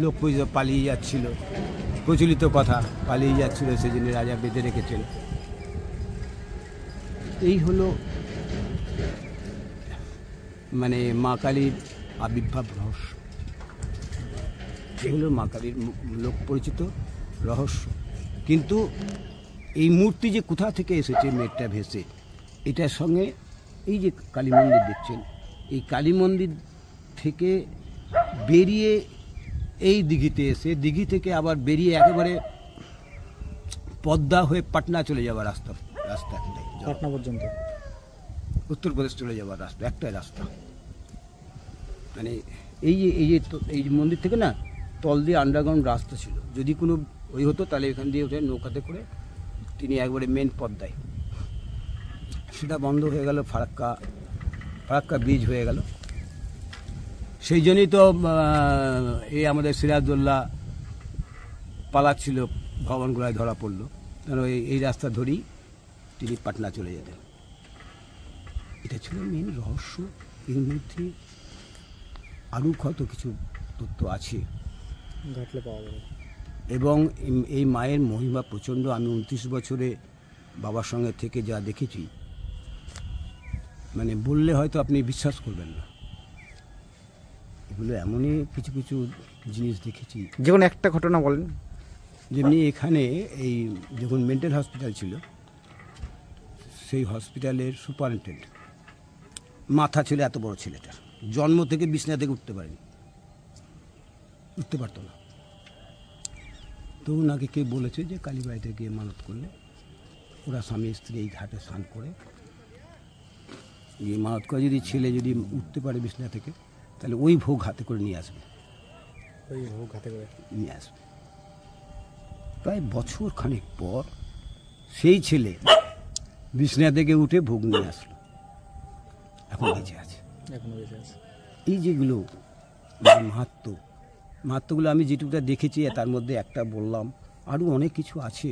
লোক পালিয়ে যাচ্ছিল, প্রচলিত কথা, পালিয়ে যাচ্ছিল, সেই জন্য রাজা বেঁধে রেখেছেন। এই হলো মানে মা কালীর আবির্ভাব রহস্য। এগুলো মা কালীর লোক পরিচিত রহস্য। কিন্তু এই মূর্তি যে কোথা থেকে এসেছে মেঘটা ভেসে, এটার সঙ্গে এই যে কালী মন্দির দেখছেন, এই কালী মন্দির থেকে বেরিয়ে এই দিঘিতে এসে, দিঘি থেকে আবার বেরিয়ে একেবারে পদ্মা হয়ে পাটনা চলে যাওয়ার রাস্তা একটাই, পাটনা পর্যন্ত উত্তরপ্রদেশ চলে যাওয়ার রাস্তা, একটাই রাস্তা। মানে এই যে মন্দির থেকে না তল দিয়ে আন্ডারগ্রাউন্ড রাস্তা ছিল, যদি কোনো ওই হতো তাহলে এখান দিয়ে উঠে নৌকাতে করে তিনি একবারে মেন পদ্মায়। সেটা বন্ধ হয়ে গেল, ফারাক্কা ব্রিজ হয়ে গেল। সেই জন্যই তো এই আমাদের সিরাজদৌল্লা পালাচ্ছিল, ভবনগুলায় ধরা পড়লো, কারণ এই রাস্তা ধরেই তিনি পাটনা চলে যেতেন। এটা ছিল মেন রহস্য। এর মধ্যে আরও কত কিছু তথ্য আছে, ঘাটলে পাওয়া যাবে। এবং এই মায়ের মহিমা প্রচণ্ড। আমি 29 বছরে বাবার সঙ্গে থেকে যা দেখেছি, মানে বললে হয়তো আপনি বিশ্বাস করবেন না। এগুলো এমনই কিছু কিছু জিনিস দেখেছি। যেমন একটা ঘটনা বলেন। যেমনি এখানে এই যখন মেন্টাল হসপিটাল ছিল, সেই হসপিটালের সুপারিনটেন্ডেন্ট মাথা ছিল এত বড় ছেলেটার, জন্ম থেকে বিছনা থেকে উঠতে পারতো না। তো ওনাকে কে বলেছে যে কালীবাড়িতে গিয়ে মানত করলে ওরা স্বামী স্ত্রী এই ঘাটে স্নান করে এই মানত করে, যদি ছেলে যদি উঠতে পারে বিছনা থেকে, তাহলে ওই ভোগ হাতে করে নিয়ে আসবে, নিয়ে আসবে। প্রায় বছর খানেক পর সেই ছেলে বিছনা থেকে উঠে ভোগ নিয়ে আসলো, এখন বেঁচে আছে। এই যেগুলো মাহাত্ম্যগুলো আমি যেটুকুটা দেখেছি তার মধ্যে একটা বললাম, আরও অনেক কিছু আছে।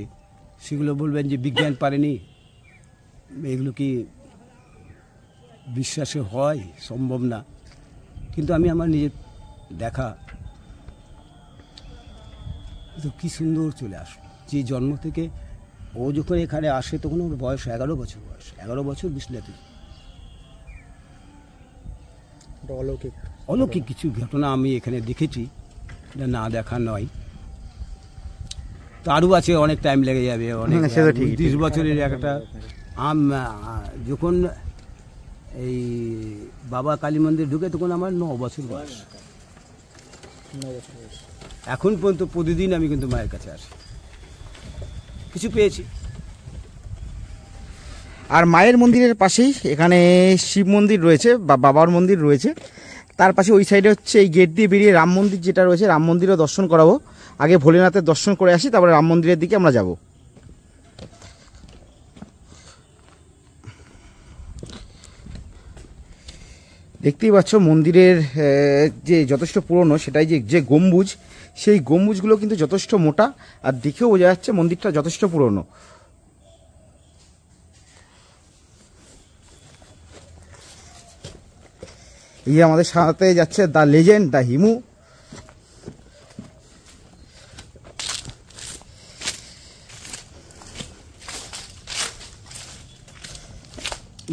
সেগুলো বলবেন যে বিজ্ঞান পারেনি, এগুলো কি বিশ্বাসে হয়? সম্ভব না। কিন্তু আমি আমার নিজের দেখা, তো কী সুন্দর চলে আসলো। যে জন্ম থেকে ও যখন এখানে আসে তখন ওর বয়স 11 বছর বয়স, 11 বছর বিসলাতে। এটা অলৌকিক অলৌকিক কিছু ঘটনা আমি এখানে দেখেছি, এটা না দেখা নয়। তো আরও আছে, অনেক টাইম লেগে যাবে, অনেক 30 বছরের একটা যখন এই বাবা কালী মন্দির ঢুকে তখন আমার 9 বছর বয়স। 9 বছর বয়স। এখন পর্যন্ত প্রতিদিন আমি কিন্তু মায়ের কাছে আসি, কিছু পেয়েছি। আর মায়ের মন্দিরের পাশেই এখানে শিব মন্দির রয়েছে বা বাবার মন্দির রয়েছে, তার পাশে ওই সাইডে হচ্ছে এই গেট দিয়ে বেরিয়ে রাম মন্দির যেটা রয়েছে, রাম মন্দিরও দর্শন করাবো। আগে ভোলেনাথের দর্শন করে আসি, তারপরে রাম মন্দিরের দিকে আমরা যাব। দেখতেই পাচ্ছ মন্দিরের যে যথেষ্ট পুরনো, সেটাই যে গম্বুজ, সেই গম্বুজগুলো কিন্তু যথেষ্ট মোটা, আর দেখেও বোঝা যাচ্ছে মন্দিরটা যথেষ্ট পুরনো। এই আমাদের সাথে যাচ্ছে দ্য লেজেন্ড, দ্য হিমু।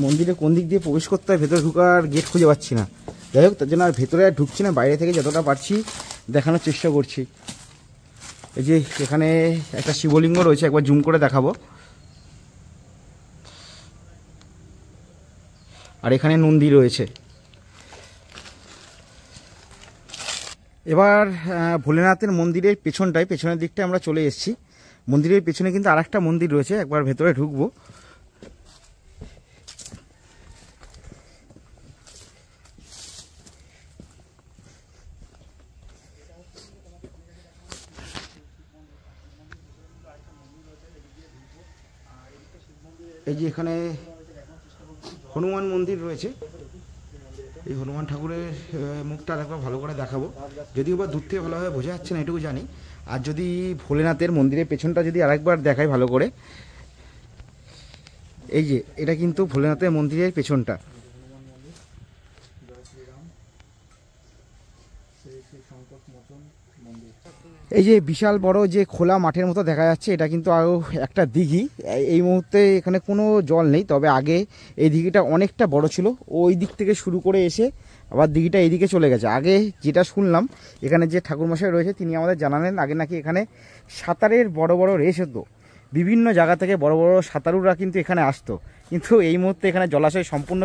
মন্দিরে কোন দিক দিয়ে প্রবেশ করতে হয়, ভেতরে ঢুকার গেট খুঁজে পাচ্ছি না। যাই হোক, তার জন্য আর ভেতরে আর ঢুকছি না, বাইরে থেকে যতটা পারছি দেখানোর চেষ্টা করছি। এই যে এখানে একটা শিবলিঙ্গ রয়েছে, একবার জুম করে দেখাবো। আর এখানে নন্দী রয়েছে। এবার ভোলেনাথের মন্দিরের পেছনের দিকটা আমরা চলে এসেছি। মন্দিরের পেছনে কিন্তু আরেকটা মন্দির রয়েছে, একবার ভেতরে ঢুকবো। এই যে এখানে হনুমান মন্দির রয়েছে, এই হনুমান ঠাকুরের মুখটা আরেকবার ভালো করে দেখাবো, যদিও বা দূর থেকে ভালোভাবে বোঝা যাচ্ছে না, এটুকু জানি। আর যদি ভোলেনাথের মন্দিরের পেছনটা যদি আরেকবার দেখাই ভালো করে, এই যে এটা কিন্তু ভোলেনাথের মন্দিরের পেছনটা। এই যে বিশাল বড় যে খোলা মাঠের মতো দেখা যাচ্ছে, এটা কিন্তু আরও একটা দিঘি। এই মুহূর্তে এখানে কোনো জল নেই, তবে আগে এই দিঘিটা অনেকটা বড় ছিল। ওই দিক থেকে শুরু করে এসে আবার দিঘিটা এইদিকে চলে গেছে। আগে যেটা শুনলাম, এখানে যে ঠাকুরমশাই রয়েছে তিনি আমাদের জানালেন, আগে নাকি এখানে সাঁতারের বড় বড় রেস হতো, বিভিন্ন জায়গা থেকে বড় বড় সাঁতারুরা কিন্তু এখানে আসতো। কিন্তু এই মুহূর্তে এখানে জলাশয় সম্পূর্ণ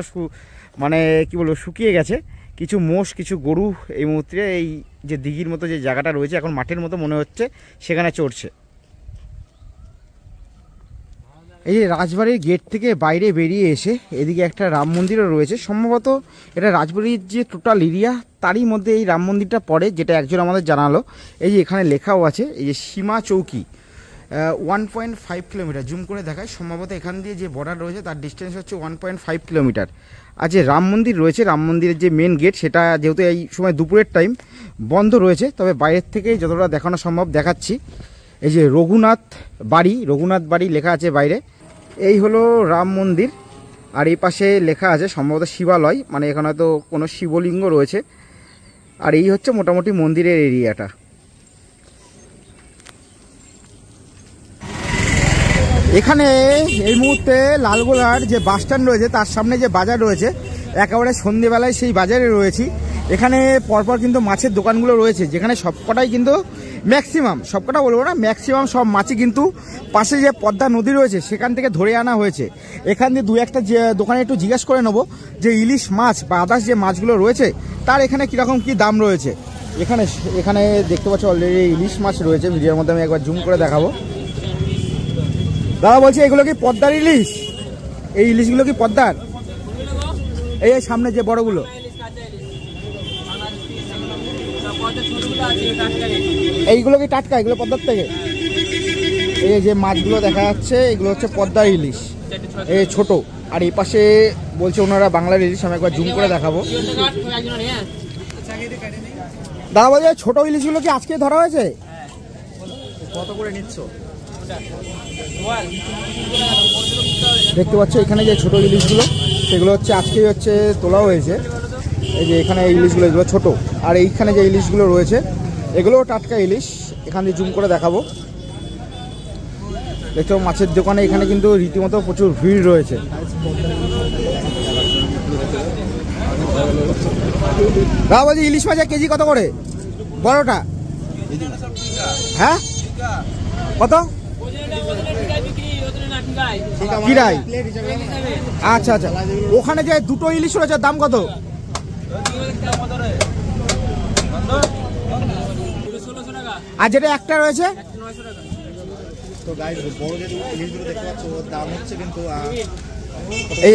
মানে কি বলবো শুকিয়ে গেছে। কিছু মোষ, কিছু গরু এই মুহূর্তে এই যে দিঘির মতো যে জায়গাটা রয়েছে, এখন মাঠের মতো মনে হচ্ছে, সেখানে চড়ছে। এই যে রাজবাড়ির গেট থেকে বাইরে বেরিয়ে এসে এদিকে একটা রাম মন্দিরও রয়েছে। সম্ভবত এটা রাজবাড়ির যে টোটাল এরিয়া তারই মধ্যে এই রাম মন্দিরটা পড়ে, যেটা একজন আমাদের জানালো। এই যে এখানে লেখাও আছে, এই যে সীমা চৌকি 1.5 কিলোমিটার, জুম করে দেখায়। সম্ভবত এখান দিয়ে যে বর্ডার রয়েছে তার ডিস্টেন্স হচ্ছে 1.5 কিলোমিটার। আর যে রাম মন্দির রয়েছে, রাম মন্দিরের যে মেন গেট, সেটা যেহেতু এই সময় দুপুরের টাইম বন্ধ রয়েছে, তবে বাইরের থেকে যতটা দেখানো সম্ভব দেখাচ্ছি। এই যে রঘুনাথ বাড়ি লেখা আছে বাইরে। এই হলো রাম মন্দির, আর এই পাশে লেখা আছে সম্ভবত শিবালয়, মানে এখানে হয়তো কোনো শিবলিঙ্গ রয়েছে। আর এই হচ্ছে মোটামুটি মন্দিরের এরিয়াটা। এখানে এই মুহূর্তে লালগোলার যে বাস স্ট্যান্ড রয়েছে তার সামনে যে বাজার রয়েছে, একেবারে সন্ধ্যেবেলায় সেই বাজারে রয়েছি। এখানে পরপর কিন্তু মাছের দোকানগুলো রয়েছে, যেখানে সবকটাই কিন্তু ম্যাক্সিমাম, সবকটা বলবো না, ম্যাক্সিমাম সব মাছই কিন্তু পাশে যে পদ্মা নদী রয়েছে সেখান থেকে ধরে আনা হয়েছে। এখান দিয়ে দু একটা যে দোকানে একটু জিজ্ঞেস করে নেবো যে ইলিশ মাছ বা আদার্স যে মাছগুলো রয়েছে তার এখানে কীরকম কী দাম রয়েছে। এখানে দেখতে পাচ্ছ অলরেডি ইলিশ মাছ রয়েছে, ভিডিওর মধ্যে আমি একবার জুম করে দেখাবো। দাদা বলছি এগুলো কি পদ্মার ইলিশ? এই ইলিশগুলো কি পদ্মার? এই সামনে যে বড়গুলো, এইগুলো কি টাটকা? এগুলো পদ্মার থেকে? এই যে মাছগুলো দেখা যাচ্ছে এগুলো হচ্ছে পদ্মার ইলিশ, এই ছোট। আর এই পাশে বলছে ওনারা বাংলার ইলিশ, আমি একবার জুম করে দেখাবো। দাদা বলছে ছোট ইলিশগুলো কি আজকে ধরা হয়েছে? কত করে নিচ্ছ? দেখতে পাচ্ছ এখানে যে ছোট ইলিশগুলো, সেগুলো হচ্ছে আজকেই হচ্ছে তোলা হয়েছে। এই যে এখানে ইলিশগুলো, এগুলো ছোট। আর এইখানে যে ইলিশগুলো রয়েছে এগুলোও টাটকা ইলিশ, এখান দিয়ে জুম করে দেখাবো। দেখছো মাছের দোকানে এখানে কিন্তু রীতিমতো প্রচুর ভিড় রয়েছে। বাবাজি ইলিশ মাছের কেজি কত করে বড়টা? হ্যাঁ কত? কিরাই? আচ্ছা আচ্ছা, ওখানে যে দুটো ইলিশ রয়েছে দাম কত? আর যেটা একটা রয়েছে এই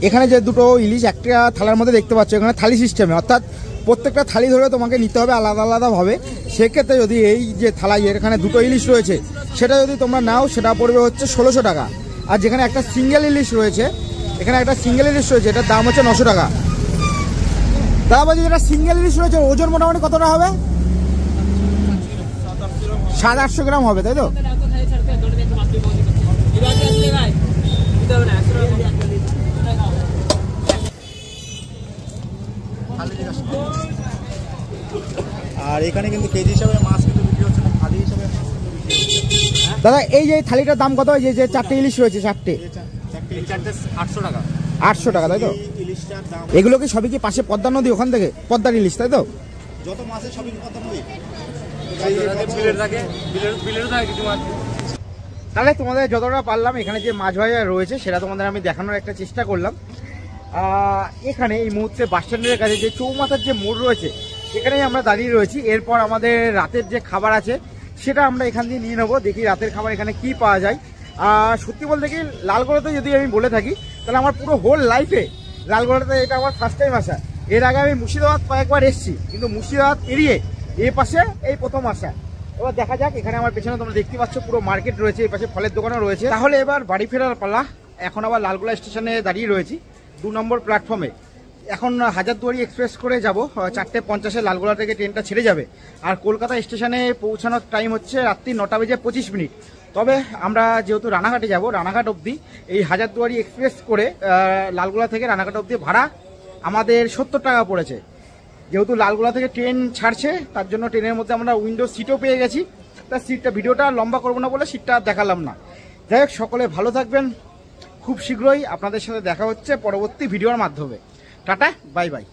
এখানে যে দুটো ইলিশ একটা থালার মধ্যে দেখতে পাচ্ছ, এখানে থালি সিস্টেমে, অর্থাৎ প্রত্যেকটা থালি ধরে তোমাকে নিতে হবে আলাদা আলাদাভাবে। সেক্ষেত্রে যদি এই যে থালায় এখানে দুটো ইলিশ রয়েছে সেটা যদি তোমরা নাও সেটা পড়বে হচ্ছে 1600 টাকা। আর যেখানে একটা সিঙ্গেল ইলিশ রয়েছে, এখানে একটা সিঙ্গেল ইলিশ রয়েছে, এটার দাম হচ্ছে 900 টাকা। তারপর যেটা সিঙ্গেল ইলিশ রয়েছে ওজন মোটামুটি কতটা হবে? 700-800 গ্রাম হবে, তাই তো? আর এখানে কিন্তু কেজি হিসাবে মাছ কিন্তু বিক্রি হচ্ছে না, থালি হিসাবে মাছ দাদা এই যে থালিটার দাম কত? এই যে 4টে ইলিশ রয়েছে, 4টে 800 টাকা। 800 টাকা, তাই তো? ইলিশটার দাম এগুলো কি সবই কি পাশে পদ্মা নদী, ওখান থেকে পদ্মার ইলিশ, তাই তো? যত মাছের সবই কত নয়। তাহলে তোমাদের যতটা পারলাম এখানে যে মাছ ভাজা রয়েছে সেটা তোমাদের আমি দেখানোর একটা চেষ্টা করলাম। এখানে এই মুহূর্তে বাস স্ট্যান্ডের কাছে যে চৌমাথার যে মোড় রয়েছে সেখানেই আমরা দাঁড়িয়ে রয়েছি। এরপর আমাদের রাতের যে খাবার আছে সেটা আমরা এখান দিয়ে নিয়ে নেবো, দেখি রাতের খাবার এখানে কি পাওয়া যায়। সত্যি বলতে কি লালগোলাতে যদি আমি বলে থাকি তাহলে আমার পুরো হোল লাইফে লালগোলাতে এটা আমার ফার্স্ট টাইম আসা। এর আগে আমি মুর্শিদাবাদ কয়েকবার এসেছি, কিন্তু মুর্শিদাবাদ এড়িয়ে এই পাশে এই প্রথম আসা। এবার দেখা যাক, এখানে আমার পেছনে তোমরা দেখতে পাচ্ছ পুরো মার্কেট রয়েছে, এই পাশে ফলের দোকানও রয়েছে। তাহলে এবার বাড়ি ফেরার পালা। এখন আবার লালগোলা স্টেশনে দাঁড়িয়ে রয়েছি 2 নম্বর প্ল্যাটফর্মে। এখন হাজারদুয়ারি এক্সপ্রেস করে যাব, 4:50 লালগোলা থেকে ট্রেনটা ছেড়ে যাবে। আর কলকাতা স্টেশনে পৌঁছানোর টাইম হচ্ছে রাত্রি 9:25। তবে আমরা যেহেতু রানাঘাটে যাব, রানাঘাট অবধি এই হাজারদুয়ারি এক্সপ্রেস করে লালগোলা থেকে রানাঘাট অবধি ভাড়া আমাদের 70 টাকা পড়েছে। যেহেতু লালগোলা থেকে ট্রেন ছাড়ছে তার জন্য ট্রেনের মধ্যে আমরা উইন্ডো সিটও পেয়ে গেছি। তার সিটটা ভিডিওটা লম্বা করবো না বলে সিটটা দেখালাম না। যাই হোক, সকলে ভালো থাকবেন। খুব শীঘ্রই আপনাদের সাথে দেখা হচ্ছে পরবর্তী ভিডিওর মাধ্যমে। Tata, bye bye.